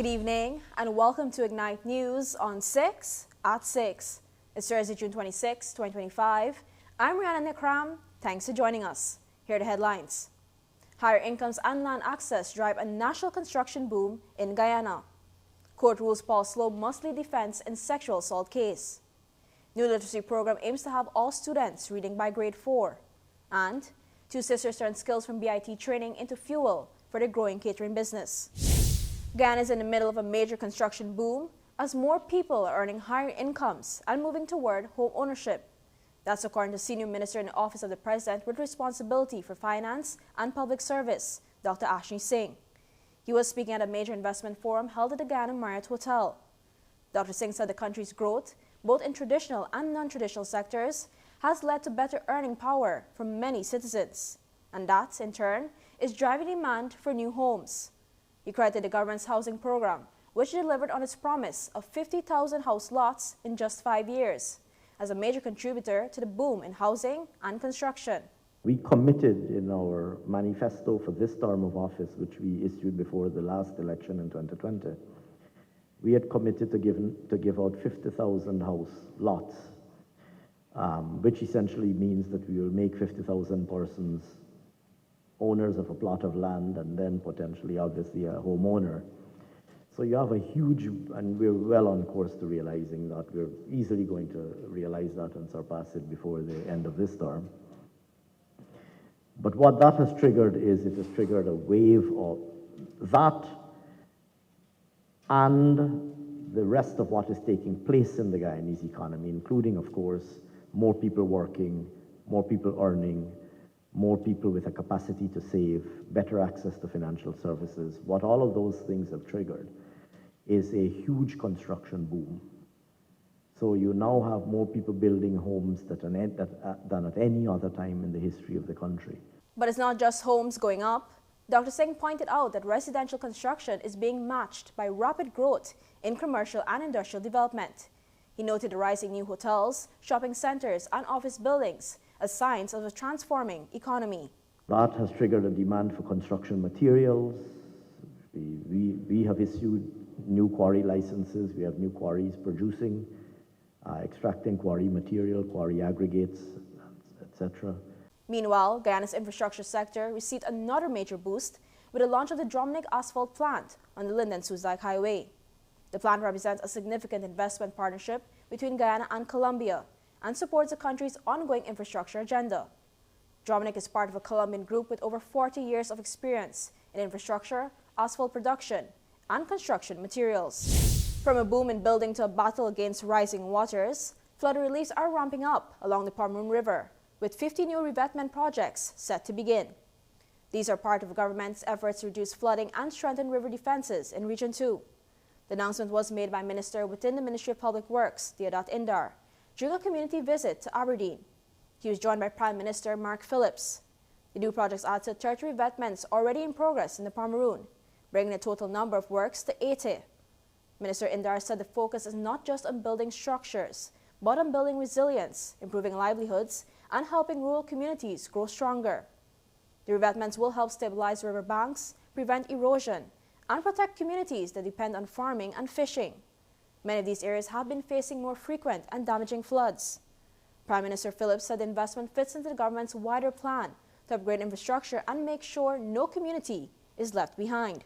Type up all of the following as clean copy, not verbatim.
Good evening and welcome to Ignite News on 6 at 6. It's Thursday, June 26, 2025. I'm Rihanna Nikram. Thanks for joining us. Here are the headlines. Higher incomes and land access drive a national construction boom in Guyana. Court rules Paul Slowe must lead defense in sexual assault case. New literacy program aims to have all students reading by grade 4. And two sisters turn skills from BIT training into fuel for their growing catering business. Guyana is in the middle of a major construction boom as more people are earning higher incomes and moving toward home ownership. That's according to Senior Minister in the Office of the President with responsibility for finance and public service, Dr. Ashni Singh. He was speaking at a major investment forum held at the Guyana Marriott Hotel. Dr. Singh said the country's growth, both in traditional and non-traditional sectors, has led to better earning power for many citizens. And that, in turn, is driving demand for new homes. He credited the government's housing program, which delivered on its promise of 50,000 house lots in just 5 years, as a major contributor to the boom in housing and construction. We committed in our manifesto for this term of office, which we issued before the last election in 2020, we had committed to give out 50,000 house lots, which essentially means that we will make 50,000 persons owners of a plot of land and then potentially, obviously, a homeowner. So you have a huge, and we're well on course to realizing that. We're easily going to realize that and surpass it before the end of this term. But what that has triggered is it has triggered a wave of that and the rest of what is taking place in the Guyanese economy, including, of course, more people working, more people earning, more people with a capacity to save, better access to financial services. What all of those things have triggered is a huge construction boom. So you now have more people building homes than at any other time in the history of the country. But it's not just homes going up. Dr. Singh pointed out that residential construction is being matched by rapid growth in commercial and industrial development. He noted the rising new hotels, shopping centers, and office buildings as signs of a transforming economy. That has triggered a demand for construction materials. We have issued new quarry licenses. We have new quarries producing, extracting quarry material, quarry aggregates, etc. Meanwhile, Guyana's infrastructure sector received another major boost with the launch of the Drumnik asphalt plant on the Linden-Susdike Highway. The plant represents a significant investment partnership between Guyana and Colombia and supports the country's ongoing infrastructure agenda. Drumnik is part of a Colombian group with over 40 years of experience in infrastructure, asphalt production, and construction materials. From a boom in building to a battle against rising waters, flood reliefs are ramping up along the Pomeroon River, with 50 new revetment projects set to begin. These are part of the government's efforts to reduce flooding and strengthen river defenses in Region 2. The announcement was made by Minister within the Ministry of Public Works, Deodat Indar, during a community visit to Aberdeen. He was joined by Prime Minister Mark Phillips. The new projects add to 30 revetments already in progress in the Pomeroon, bringing the total number of works to 80. Minister Indar said the focus is not just on building structures, but on building resilience, improving livelihoods, and helping rural communities grow stronger. The revetments will help stabilize river banks, prevent erosion, and protect communities that depend on farming and fishing. Many of these areas have been facing more frequent and damaging floods. Prime Minister Phillips said the investment fits into the government's wider plan to upgrade infrastructure and make sure no community is left behind.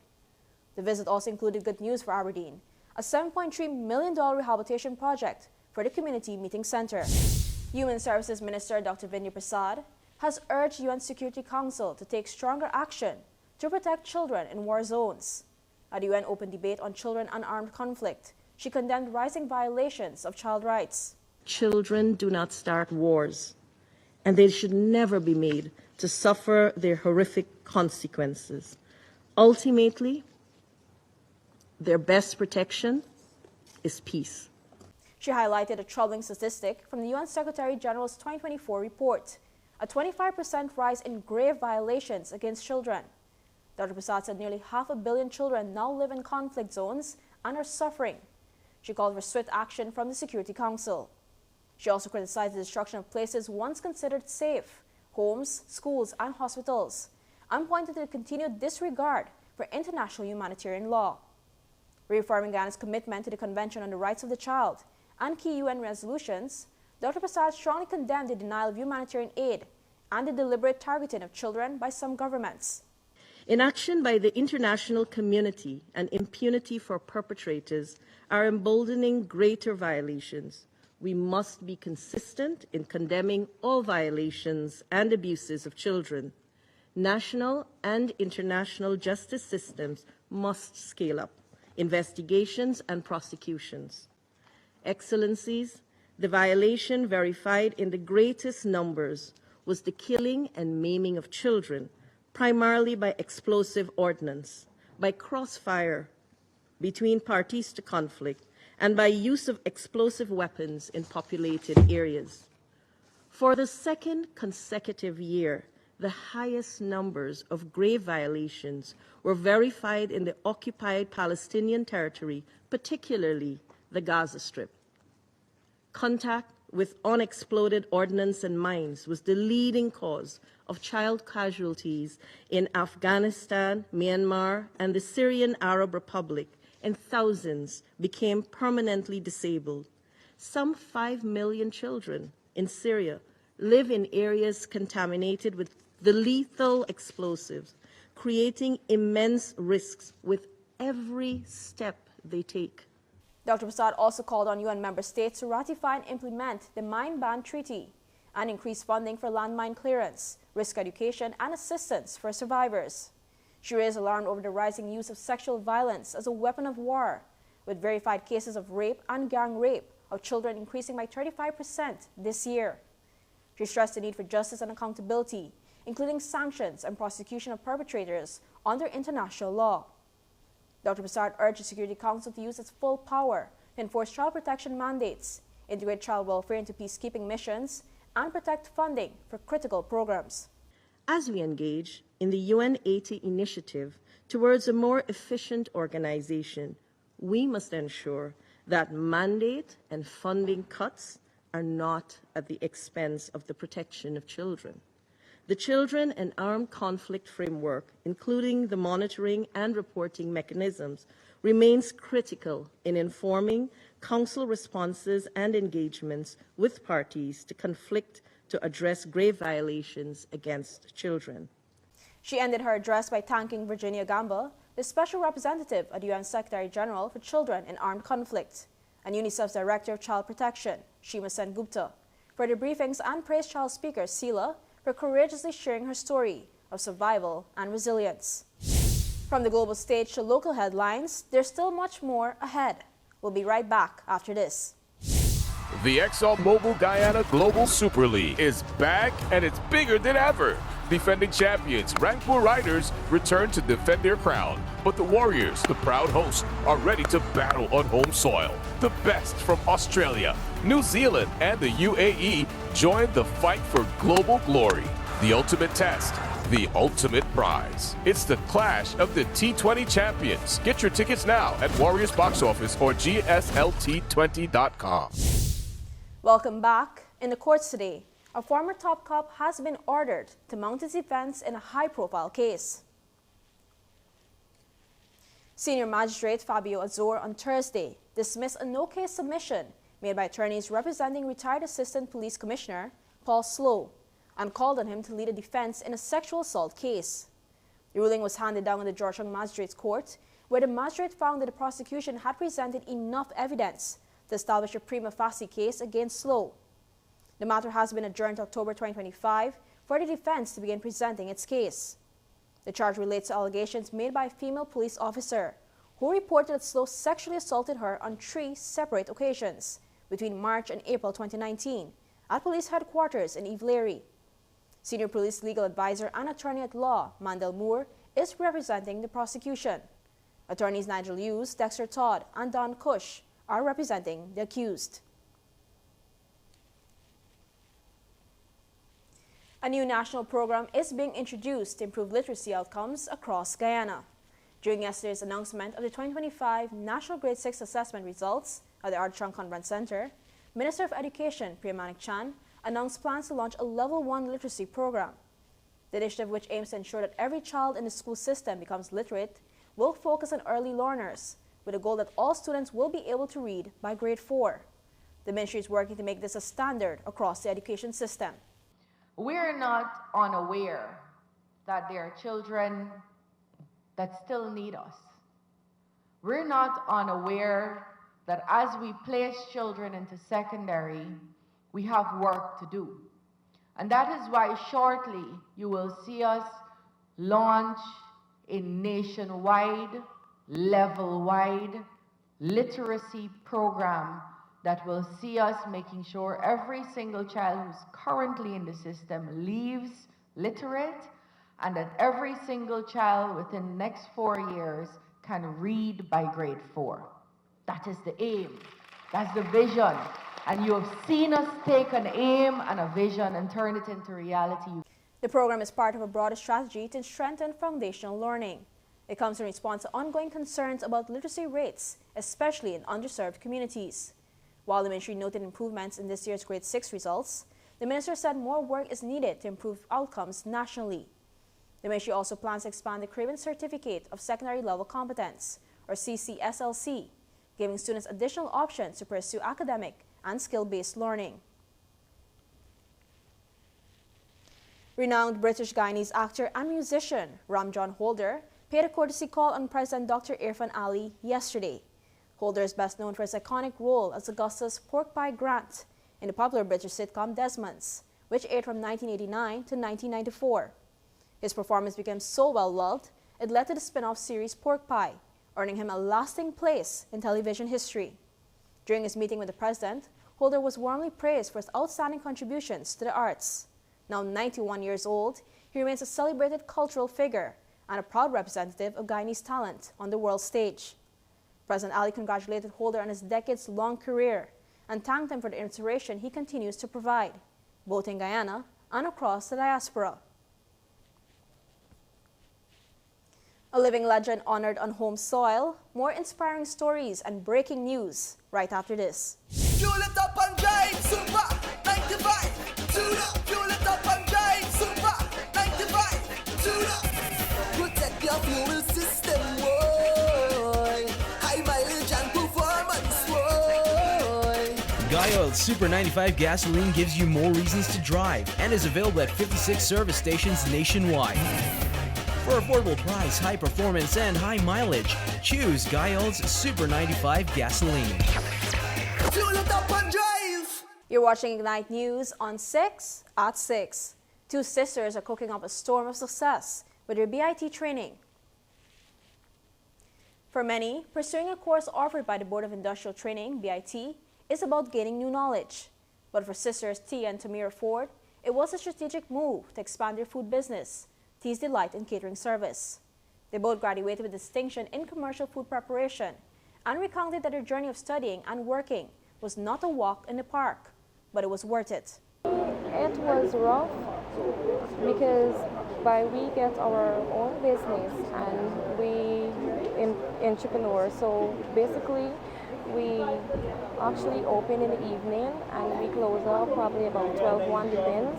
The visit also included good news for Aberdeen, a $7.3 million rehabilitation project for the Community Meeting Center. Human Services Minister Dr. Vindya Prasad has urged UN Security Council to take stronger action to protect children in war zones. At the UN Open Debate on Children and Armed Conflict, she condemned rising violations of child rights. Children do not start wars, and they should never be made to suffer their horrific consequences. Ultimately, their best protection is peace. She highlighted a troubling statistic from the UN Secretary General's 2024 report, a 25% rise in grave violations against children. Dr. Prasad said nearly 500 million children now live in conflict zones and are suffering. She called for swift action from the Security Council. She also criticized the destruction of places once considered safe, homes, schools, and hospitals, and pointed to the continued disregard for international humanitarian law. Reaffirming Guyana's commitment to the Convention on the Rights of the Child and key UN resolutions, Dr. Prasad strongly condemned the denial of humanitarian aid and the deliberate targeting of children by some governments. Inaction by the international community and impunity for perpetrators are emboldening greater violations. We must be consistent in condemning all violations and abuses of children. National and international justice systems must scale up investigations and prosecutions. Excellencies, the violation verified in the greatest numbers was the killing and maiming of children, primarily by explosive ordnance, by crossfire between parties to conflict, and by use of explosive weapons in populated areas. For the second consecutive year, the highest numbers of grave violations were verified in the occupied Palestinian territory, particularly the Gaza Strip. Contact with unexploded ordnance and mines was the leading cause of child casualties in Afghanistan, Myanmar, and the Syrian Arab Republic, and thousands became permanently disabled. Some 5 million children in Syria live in areas contaminated with the lethal explosives, creating immense risks with every step they take. Dr. Prasad also called on UN member states to ratify and implement the Mine Ban Treaty and increase funding for landmine clearance, risk education, and assistance for survivors. She raised alarm over the rising use of sexual violence as a weapon of war, with verified cases of rape and gang rape of children increasing by 35% this year. She stressed the need for justice and accountability, including sanctions and prosecution of perpetrators under international law. Dr. Prasad urged the Security Council to use its full power to enforce child protection mandates, integrate child welfare into peacekeeping missions, and protect funding for critical programs. As we engage in the UN 80 initiative towards a more efficient organization, we must ensure that mandate and funding cuts are not at the expense of the protection of children. The Children and Armed Conflict Framework, including the monitoring and reporting mechanisms, remains critical in informing Council responses and engagements with parties to conflict to address grave violations against children. She ended her address by thanking Virginia Gamba, the Special Representative at the UN Secretary-General for Children in Armed Conflict, and UNICEF's Director of Child Protection, Shima Sen-Gupta, for the briefings, and praised child speaker Sila for courageously sharing her story of survival and resilience. From the global stage to local headlines, there's still much more ahead. We'll be right back after this. The ExxonMobil Guyana Global Super League is back, and it's bigger than ever. Defending champions, Rangpur Riders return to defend their crown. But the Warriors, the proud hosts, are ready to battle on home soil. The best from Australia, New Zealand, and the UAE join the fight for global glory. The ultimate test, the ultimate prize. It's the clash of the T20 champions. Get your tickets now at Warriors Box Office or GSLT20.com. Welcome back. In the courts today, a former top cop has been ordered to mount his defense in a high-profile case. Senior Magistrate Fabio Azor on Thursday dismissed a no-case submission made by attorneys representing retired Assistant Police Commissioner Paul Slowe and called on him to lead a defense in a sexual assault case. The ruling was handed down in the Georgetown Magistrates Court, where the magistrate found that the prosecution had presented enough evidence to establish a prima facie case against Slowe. The matter has been adjourned to October 2025 for the defense to begin presenting its case. The charge relates to allegations made by a female police officer who reported that Slowe sexually assaulted her on 3 separate occasions between March and April 2019 at police headquarters in Ivleary. Senior police legal advisor and attorney at law Mandel Moore is representing the prosecution. Attorneys Nigel Hughes, Dexter Todd, and Don Cush are representing the accused. A new national program is being introduced to improve literacy outcomes across Guyana. During yesterday's announcement of the 2025 National Grade 6 Assessment results at the Ardchang Conference Center, Minister of Education Priyamanik Chan announced plans to launch a Level 1 literacy program. The initiative, which aims to ensure that every child in the school system becomes literate, will focus on early learners with a goal that all students will be able to read by grade 4. The ministry is working to make this a standard across the education system. We're not unaware that there are children that still need us. We're not unaware that as we place children into secondary, we have work to do. And that is why shortly you will see us launch a nationwide, level-wide literacy program that will see us making sure every single child who's currently in the system leaves literate, and that every single child within the next 4 years can read by grade 4. That is the aim. That's the vision. And you have seen us take an aim and a vision and turn it into reality. The program is part of a broader strategy to strengthen foundational learning. It comes in response to ongoing concerns about literacy rates, especially in underserved communities. While the ministry noted improvements in this year's grade 6 results, the minister said more work is needed to improve outcomes nationally. The ministry also plans to expand the Craven Certificate of Secondary Level Competence, or CCSLC, giving students additional options to pursue academic and skill-based learning. Renowned British Guyanese actor and musician Ramjohn Holder paid a courtesy call on President Dr. Irfan Ali yesterday. Holder is best known for his iconic role as Augustus Pork Pie Grant in the popular British sitcom Desmond's, which aired from 1989 to 1994. His performance became so well-loved, it led to the spin-off series Pork Pie, earning him a lasting place in television history. During his meeting with the president, Holder was warmly praised for his outstanding contributions to the arts. Now 91 years old, he remains a celebrated cultural figure and a proud representative of Guyanese talent on the world stage. President Ali congratulated Holder on his decades-long career and thanked him for the inspiration he continues to provide, both in Guyana and across the diaspora. A living legend honored on home soil, more inspiring stories and breaking news right after this. Fuel it up and drive, Super 95, tune up. Fuel it up and drive, Super 95, tune up. Protect your fuel system, boy. High mileage and performance, boy. Guy Oil Super 95 gasoline gives you more reasons to drive and is available at 56 service stations nationwide. For affordable price, high performance, and high mileage, choose Guy Oil's Super 95 gasoline. Fuel it up and drive. You're watching Ignite News on 6 at 6. Two sisters are cooking up a storm of success with their BIT training. For many, pursuing a course offered by the Board of Industrial Training, BIT, is about gaining new knowledge. But for sisters Tia and Tamira Ford, it was a strategic move to expand their food business, Tia's Delight in Catering Service. They both graduated with distinction in commercial food preparation and recounted that their journey of studying and working was not a walk in the park, but it was worth it. It was rough because we get our own business and we entrepreneur. So basically we actually open in the evening and we close up probably about 12-1 depends.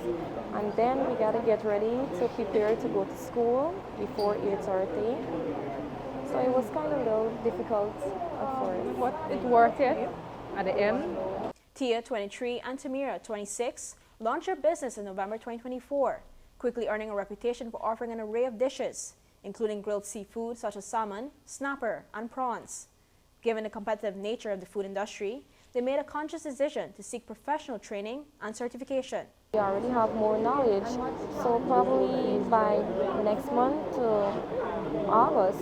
And then we gotta get ready to prepare to go to school before 8:30. So it was kind of a little difficult at first. But it worth it at the end. Tia, 23, and Tamira, 26, launched their business in November 2024, quickly earning a reputation for offering an array of dishes, including grilled seafood such as salmon, snapper, and prawns. Given the competitive nature of the food industry, they made a conscious decision to seek professional training and certification. We already have more knowledge, so probably by next month to August,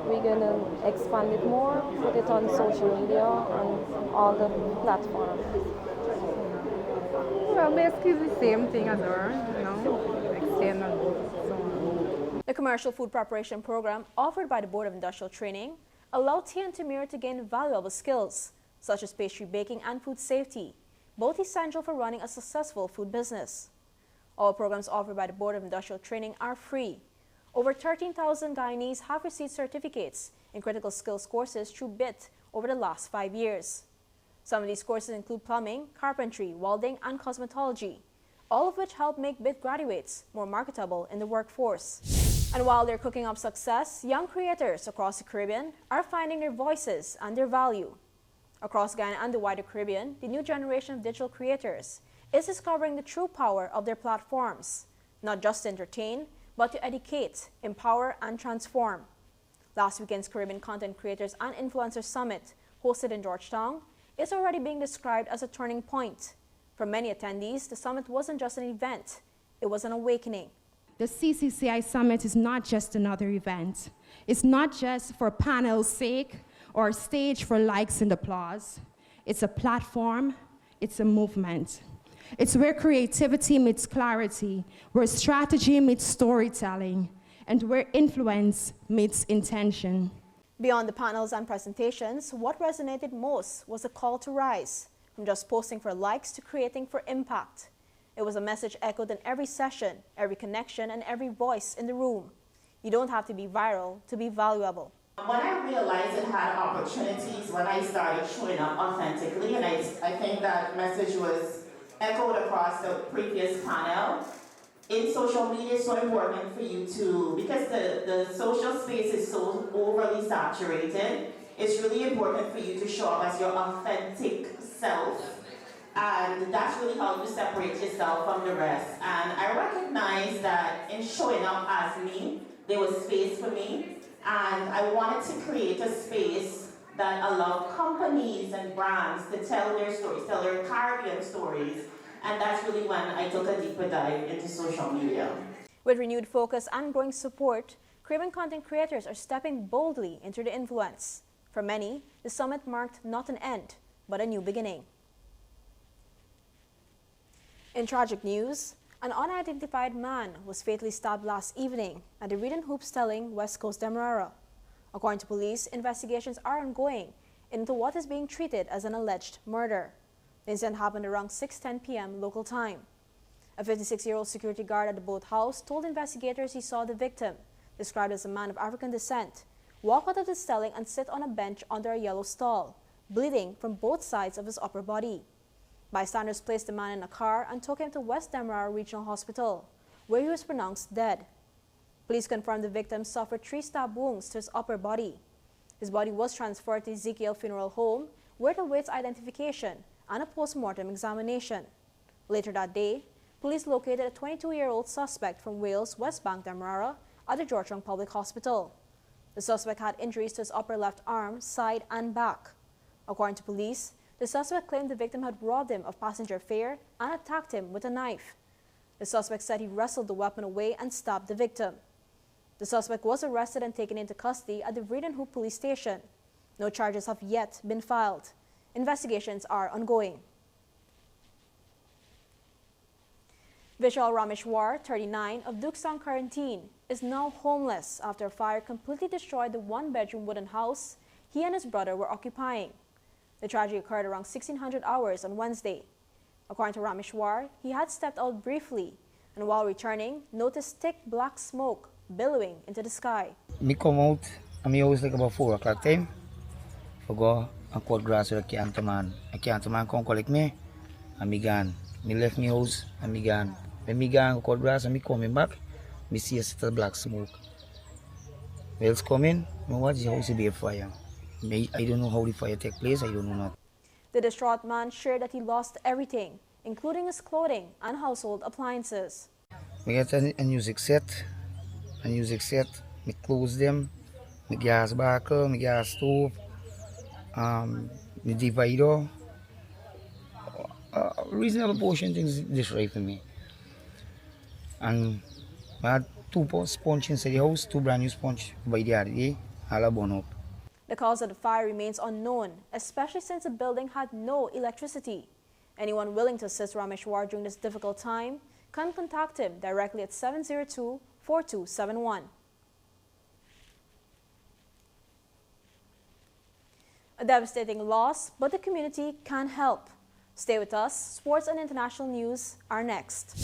we're gonna expand it more, put it on social media and all the platforms. Well, basically it's the same thing as ours, extend and so on. The commercial food preparation program offered by the Board of Industrial Training allowed Tia and Tamira to gain valuable skills, such as pastry baking and food safety, both essential for running a successful food business. All programs offered by the Board of Industrial Training are free. Over 13,000 Guyanese have received certificates in critical skills courses through BIT over the last 5 years. Some of these courses include plumbing, carpentry, welding, and cosmetology, all of which help make BIT graduates more marketable in the workforce. And while they're cooking up success, young creators across the Caribbean are finding their voices and their value. Across Guyana and the wider Caribbean, the new generation of digital creators is discovering the true power of their platforms, not just to entertain, but to educate, empower, and transform. Last weekend's Caribbean Content Creators and Influencers Summit, hosted in Georgetown, is already being described as a turning point. For many attendees, the summit wasn't just an event, it was an awakening. The CCCI Summit is not just another event. It's not just for panel's sake or a stage for likes and applause. It's a platform, it's a movement. It's where creativity meets clarity, where strategy meets storytelling, and where influence meets intention. Beyond the panels and presentations, what resonated most was a call to rise, from just posting for likes to creating for impact. It was a message echoed in every session, every connection, and every voice in the room. You don't have to be viral to be valuable. When I realized it had opportunities, when I started showing up authentically, and I think that message was echoed across the previous panel, in social media it's so important for you to, because the social space is so overly saturated, it's really important for you to show up as your authentic self. And that's really how you separate yourself from the rest. And I recognize that in showing up as me, there was space for me. And I wanted to create a space that allowed companies and brands to tell their stories, tell their Caribbean stories. And that's really when I took a deeper dive into social media. With renewed focus and growing support, Caribbean content creators are stepping boldly into the influence. For many, the summit marked not an end, but a new beginning. In tragic news, an unidentified man was fatally stabbed last evening at the Vreed-en-Hoop Stelling, West Coast Demerara. According to police, investigations are ongoing into what is being treated as an alleged murder. The incident happened around 6:10 p.m. local time. A 56-year-old security guard at the boathouse told investigators he saw the victim, described as a man of African descent, walk out of the Stelling and sit on a bench under a yellow stall, bleeding from both sides of his upper body. Bystanders placed the man in a car and took him to West Demerara Regional Hospital, where he was pronounced dead. Police confirmed the victim suffered 3 stab wounds to his upper body. His body was transferred to Ezekiel Funeral Home, where it awaits identification and a post-mortem examination. Later that day, police located a 22-year-old suspect from Wales, West Bank, Demerara at the Georgetown Public Hospital. The suspect had injuries to his upper left arm, side, and back. According to police, the suspect claimed the victim had robbed him of passenger fare and attacked him with a knife. The suspect said he wrestled the weapon away and stabbed the victim. The suspect was arrested and taken into custody at the Vreed-en-Hoop police station. No charges have yet been filed. Investigations are ongoing. Vishal Rameshwar, 39, of Dukestown Quarantine, is now homeless after a fire completely destroyed the one-bedroom wooden house he and his brother were occupying. The tragedy occurred around 1600 hours on Wednesday. According to Rameshwar, he had stepped out briefly and while returning, noticed thick black smoke billowing into the sky. Me come out and me house like about 4 o'clock time. I go and cut grass with a canterman. A canterman come collect me and me gone. Me left me house and me gone. When me gone cut grass and me coming back, me see a set of black smoke. When it's coming, me watch the house be a fire. I don't know how the fire take place, I don't know not. The distraught man shared that he lost everything, including his clothing and household appliances. Me get a music set, me close them, me gas barrel, me gas stove, the divider, reasonable portion things destroyed for me. And I had 2 sponges inside the house, 2 brand new sponges by the other day, all burn up. The cause of the fire remains unknown, especially since the building had no electricity. Anyone willing to assist Rameshwar during this difficult time can contact him directly at 702-4271. A devastating loss, but the community can help. Stay with us. Sports and international news are next.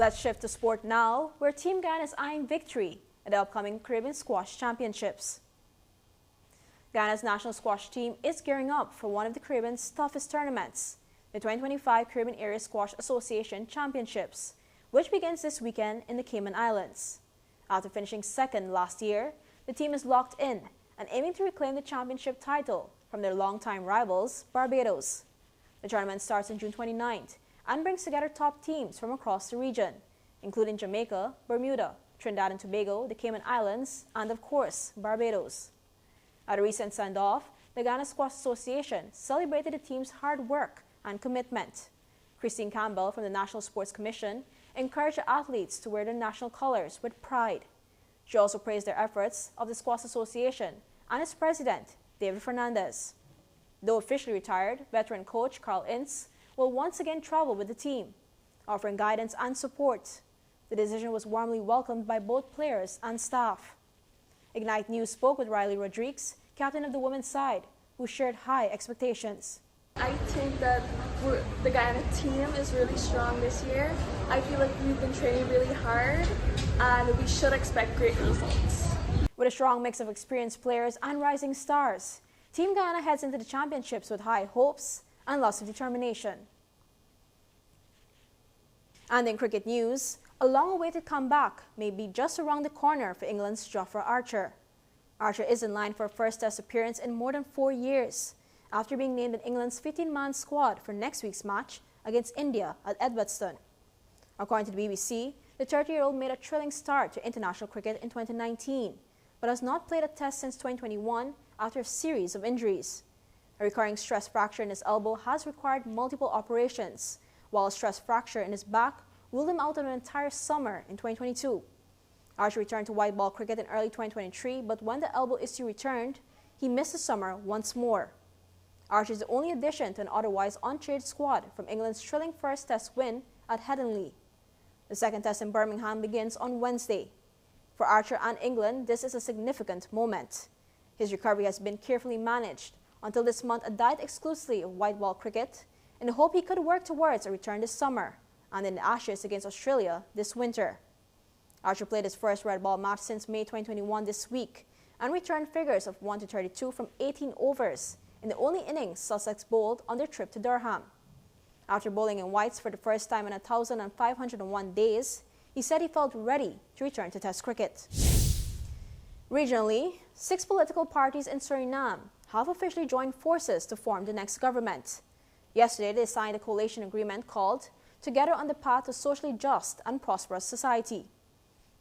Let's shift to sport now, where Team Guyana is eyeing victory at the upcoming Caribbean Squash Championships. Guyana's national squash team is gearing up for one of the Caribbean's toughest tournaments, the 2025 Caribbean Area Squash Association Championships, which begins this weekend in the Cayman Islands. After finishing second last year, the team is locked in and aiming to reclaim the championship title from their longtime rivals, Barbados. The tournament starts on June 29th and brings together top teams from across the region, including Jamaica, Bermuda, Trinidad and Tobago, the Cayman Islands, and of course, Barbados. At a recent send-off, the Ghana Squash Association celebrated the team's hard work and commitment. Christine Campbell from the National Sports Commission encouraged the athletes to wear their national colors with pride. She also praised their efforts of the Squash Association and its president, David Fernandez. Though officially retired, veteran coach Carl Ince will once again travel with the team, offering guidance and support. The decision was warmly welcomed by both players and staff. Ignite News spoke with Riley Rodriguez, captain of the women's side, who shared high expectations. I think that the Guyana team is really strong this year. I feel like we've been training really hard and we should expect great results. With a strong mix of experienced players and rising stars, Team Guyana heads into the championships with high hopes and lots of determination. And in cricket news, a long-awaited comeback may be just around the corner for England's Jofra Archer. Archer is in line for a first Test appearance in more than 4 years, after being named in England's 15-man squad for next week's match against India at Edgbaston. According to the BBC, the 30-year-old made a thrilling start to international cricket in 2019, but has not played a Test since 2021 after a series of injuries. A recurring stress fracture in his elbow has required multiple operations, while a stress fracture in his back ruled him out of an entire summer in 2022. Archer returned to white ball cricket in early 2023, but when the elbow issue returned, he missed the summer once more. Archer is the only addition to an otherwise untraded squad from England's thrilling first Test win at Headingley. The second Test in Birmingham begins on Wednesday. For Archer and England, this is a significant moment. His recovery has been carefully managed until this month, a diet exclusively of white ball cricket, in the hope he could work towards a return this summer and in the Ashes against Australia this winter. Archer played his first red ball match since May 2021 this week and returned figures of 1-32 from 18 overs in the only innings Sussex bowled on their trip to Durham. After bowling in whites for the first time in 1,501 days, he said he felt ready to return to Test cricket. Regionally, 6 political parties in Suriname have officially joined forces to form the next government. Yesterday, they signed a coalition agreement called Together on the Path to Socially Just and Prosperous Society.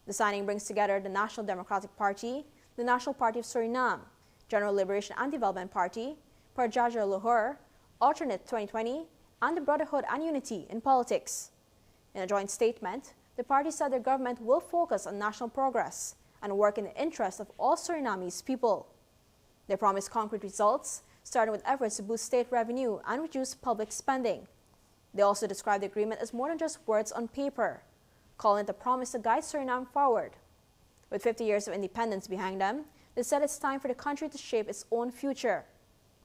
The signing brings together the National Democratic Party, the National Party of Suriname, General Liberation and Development Party, Parjaja Lahore, Alternate 2020, and the Brotherhood and Unity in Politics. In a joint statement, the party said their government will focus on national progress and work in the interest of all Surinamese people. They promised concrete results, starting with efforts to boost state revenue and reduce public spending. They also described the agreement as more than just words on paper, calling it a promise to guide Suriname forward. With 50 years of independence behind them, they said it's time for the country to shape its own future.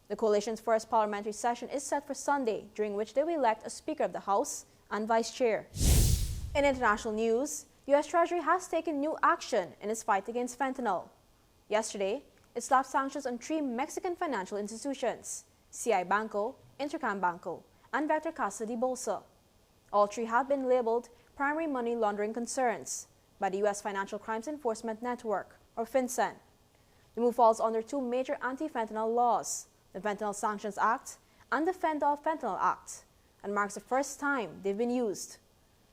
The coalition's first parliamentary session is set for Sunday, during which they will elect a Speaker of the House and Vice Chair. In international news, the U.S. Treasury has taken new action in its fight against fentanyl. Yesterday, it slapped sanctions on 3 Mexican financial institutions, CI Banco, Intercam Banco, and Vector Casa de Bolsa. All 3 have been labeled primary money laundering concerns by the U.S. Financial Crimes Enforcement Network, or FinCEN. The move falls under 2 major anti-fentanyl laws, the Fentanyl Sanctions Act and the Fentanyl Act, and marks the first time they've been used.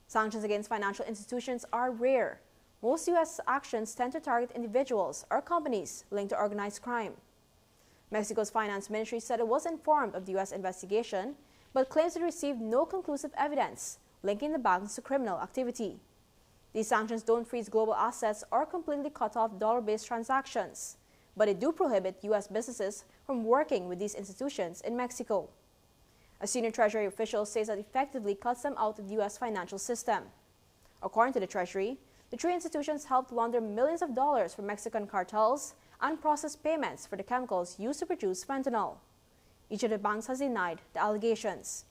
Sanctions against financial institutions are rare. Most U.S. actions tend to target individuals or companies linked to organized crime. Mexico's finance ministry said it was informed of the U.S. investigation, but claims it received no conclusive evidence linking the banks to criminal activity. These sanctions don't freeze global assets or completely cut off dollar-based transactions, but they do prohibit U.S. businesses from working with these institutions in Mexico. A senior Treasury official says that effectively cuts them out of the U.S. financial system. According to the Treasury, the 3 institutions helped launder millions of dollars from Mexican cartels and process payments for the chemicals used to produce fentanyl. Each of the banks has denied the allegations.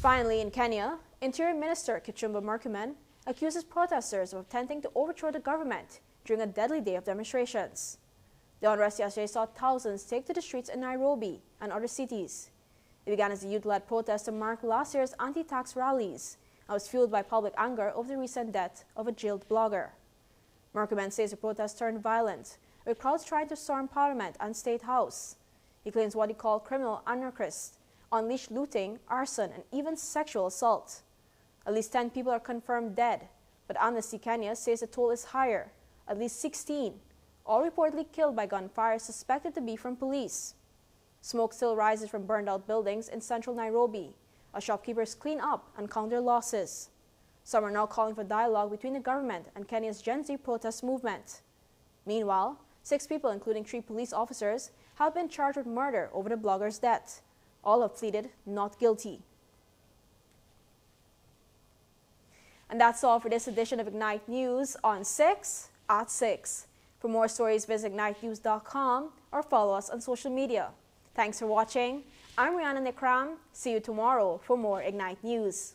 Finally, in Kenya, Interior Minister Kipchumba Murkomen accuses protesters of attempting to overthrow the government during a deadly day of demonstrations. The unrest yesterday saw thousands take to the streets in Nairobi and other cities. It began as a youth-led protest to mark last year's anti-tax rallies and was fueled by public anger over the recent death of a jailed blogger. Murkomen says the protest turned violent, with crowds trying to storm Parliament and State House. He claims what he called criminal anarchists unleashed looting, arson, and even sexual assault. At least 10 people are confirmed dead, but Amnesty Kenya says the toll is higher, at least 16, all reportedly killed by gunfire suspected to be from police. Smoke still rises from burned-out buildings in central Nairobi as shopkeepers clean up and count their losses. Some are now calling for dialogue between the government and Kenya's Gen Z protest movement. Meanwhile, 6 people, including 3 police officers, have been charged with murder over the blogger's death. All have pleaded not guilty. And that's all for this edition of Ignite News on 6 at 6. For more stories, visit ignitenews.com or follow us on social media. Thanks for watching. I'm Rihanna Nikram. See you tomorrow for more Ignite News.